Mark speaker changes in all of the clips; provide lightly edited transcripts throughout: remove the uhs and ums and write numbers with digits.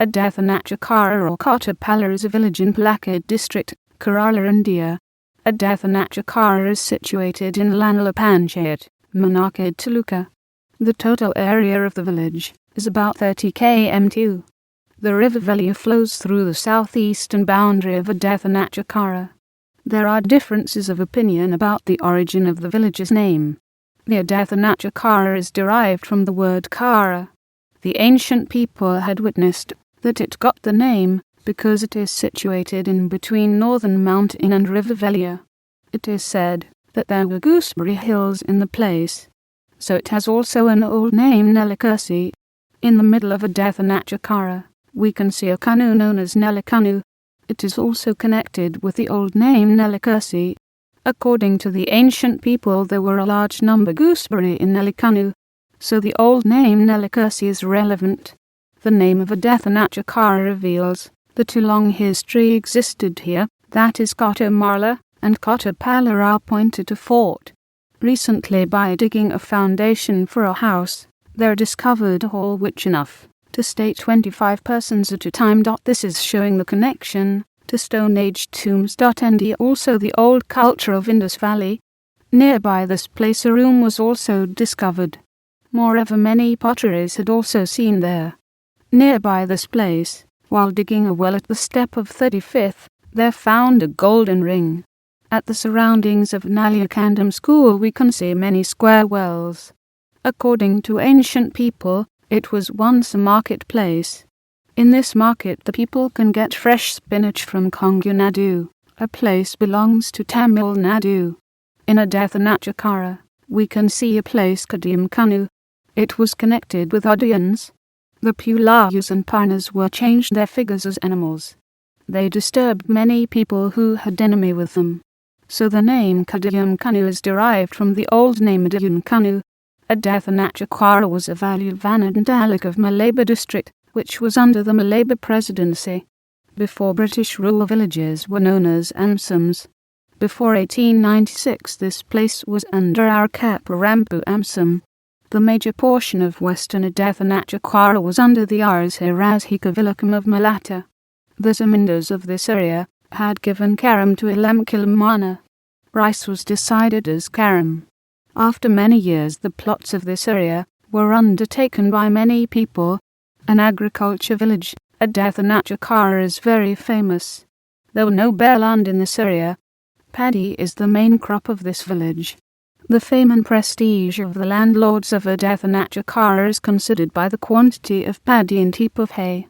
Speaker 1: Edathanattukara or Kottappalla is a village in Palakkad district, Kerala, India. Edathanattukara is situated in Alanallur panchayat, Mannarkkad Taluka. The total area of the village is about 30 km². The river Velliyar flows through the southeastern boundary of Edathanattukara. There are differences of opinion about the origin of the village's name. The Edathanattukara is derived from the word kara. The ancient people had witnessed that it got the name because it is situated in between northern mountain and river Velliyar. It is said that there were gooseberry hills in the place, so it has also an old name Nellikkurssi. In the middle of Edathanattukara, we can see a kunnu known as Nellikkunnu. It is also connected with the old name Nellikkurssi. According to the ancient people, there were a large number gooseberry in Nellikkunnu, so the old name Nellikkurssi is relevant. The name of Edathanattukara reveals that a long history existed here, that is Kottappalla and Kottappalla are pointed to fort. Recently, by digging a foundation for a house, there discovered a hole which enough to stay 25 persons at a time. This is showing the connection to Stone Age tombs. And also the old culture of Indus Valley. Nearby this place a room was also discovered. Moreover, many potteries had also seen there. Nearby this place, while digging a well at the step of 35th, there found a golden ring. At the surroundings of Nellikkunnu school we can see many square wells. According to ancient people, it was once a marketplace. In this market the people can get fresh spinach from Kongu Nadu, a place belongs to Tamil Nadu. In Edathanattukara, we can see a place Kunnu. It was connected with audience. The Pulayas and Parnas were changed their figures as animals. They disturbed many people who had enemy with them. So the name Kunnu is derived from the old name Nellikkunnu. Edathanattukara was a Velliyar Taluk of Malaysia district, which was under the Malaysia presidency. Before British rule, villages were known as Amsams. Before 1896 this place was under our Rampu Amsam. The major portion of western Edathanattukara was under the Rashika Vilakam of Malata. The zamindars of this area had given karam to Ilam Kilmana. Rice was decided as karam. After many years the plots of this area were undertaken by many people. An agriculture village, Edathanattukara, is very famous. There were no bare land in this area. Paddy is the main crop of this village. The fame and prestige of the landlords of Edathanattukara is considered by the quantity of paddy and heap of hay.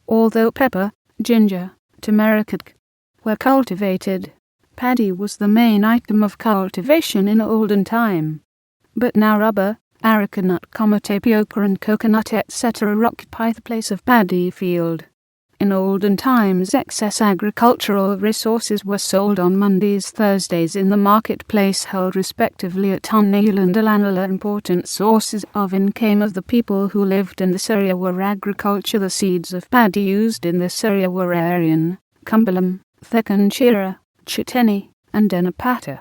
Speaker 1: Although pepper, ginger, turmeric were cultivated, paddy was the main item of cultivation in olden time. But now rubber, areca nut, tapioca and coconut etc. occupy the place of paddy field. In olden times excess agricultural resources were sold on Mondays, Thursdays in the marketplace held respectively at Alanallur and Alanallur. Important sources of income of the people who lived in this area were agriculture. The seeds of paddy used in this area were Aryan, Kumbalam, Thekkanchira, Chiteni, and Denapata.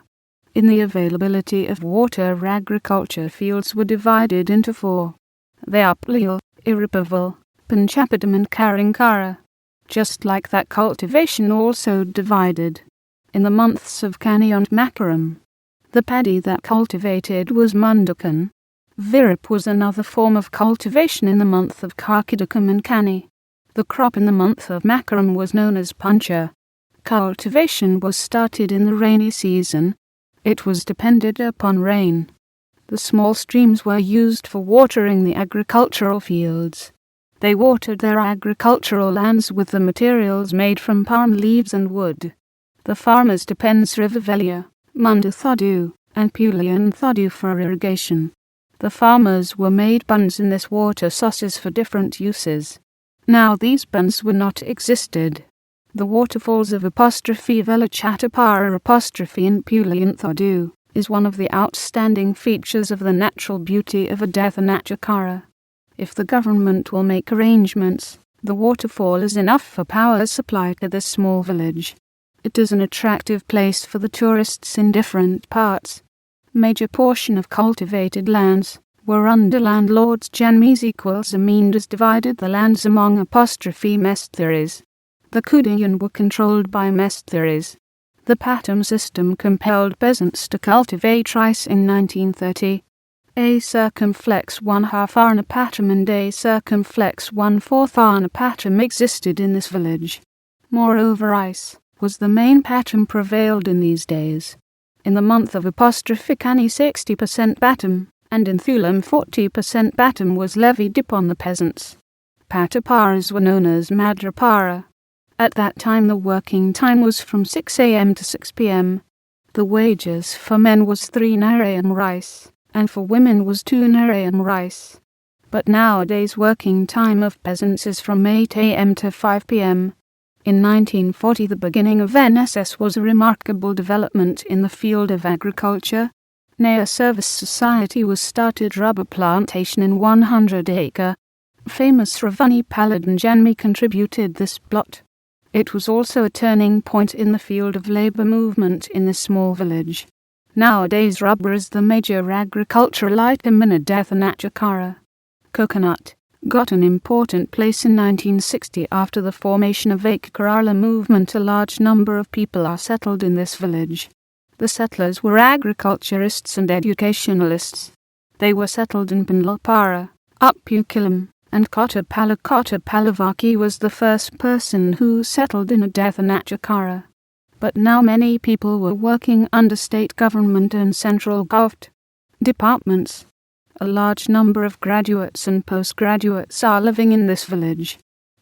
Speaker 1: In the availability of water, agriculture fields were divided into 4. They are Plil, Iripaval, Panchapadam and Karinkara. Just like that, cultivation also divided. In the months of Kani and Makaram, the paddy that cultivated was Mundakan. Virip was another form of cultivation in the month of Karkidakam and Kani. The crop in the month of Makaram was known as Pancha. Cultivation was started in the rainy season. It was dependent upon rain. The small streams were used for watering the agricultural fields. They watered their agricultural lands with the materials made from palm leaves and wood. The farmers depends River Velliyar, Mannarkkad, and Palakkad for irrigation. The farmers were made bunds in this water sources for different uses. Now these bunds were not existed. The waterfalls of Vellachattapara in Palakkad is one of the outstanding features of the natural beauty of Edathanattukara. If the government will make arrangements, the waterfall is enough for power supply to this small village. It is an attractive place for the tourists in different parts. Major portion of cultivated lands were under landlords. Janmis equals Zamindars divided the lands among Mesthiris. The Kudayan were controlled by Mesthiris. The Patam system compelled peasants to cultivate rice in 1930. A circumflex 1/2 Arnapatam and a circumflex 1/4 Arnapatam existed in this village. Moreover, rice was the main patam prevailed in these days. In the month of Kani 60% patam, and in Thulam 40% patam was levied upon the peasants. Pataparas were known as Madrapara. At that time the working time was from 6 a.m. to 6 p.m. The wages for men was 3 narayam rice, and for women was 2 narayam rice. But nowadays working time of peasants is from 8 a.m. to 5 p.m. In 1940 the beginning of NSS was a remarkable development in the field of agriculture. A service society was started, rubber plantation in 100-acre. Famous Ravani Paladin Janmi contributed this plot. It was also a turning point in the field of labor movement in this small village. Nowadays rubber is the major agricultural item in Edathanattukara. Coconut got an important place in 1960 after the formation of Kerala movement. A large number of people are settled in this village. The settlers were agriculturists and educationalists. They were settled in Panlapara, Uppukilam, and Kottappalla. Kottapallavaki was the first person who settled in Edathanattukara. But now many people were working under state government and central government departments. A large number of graduates and postgraduates are living in this village.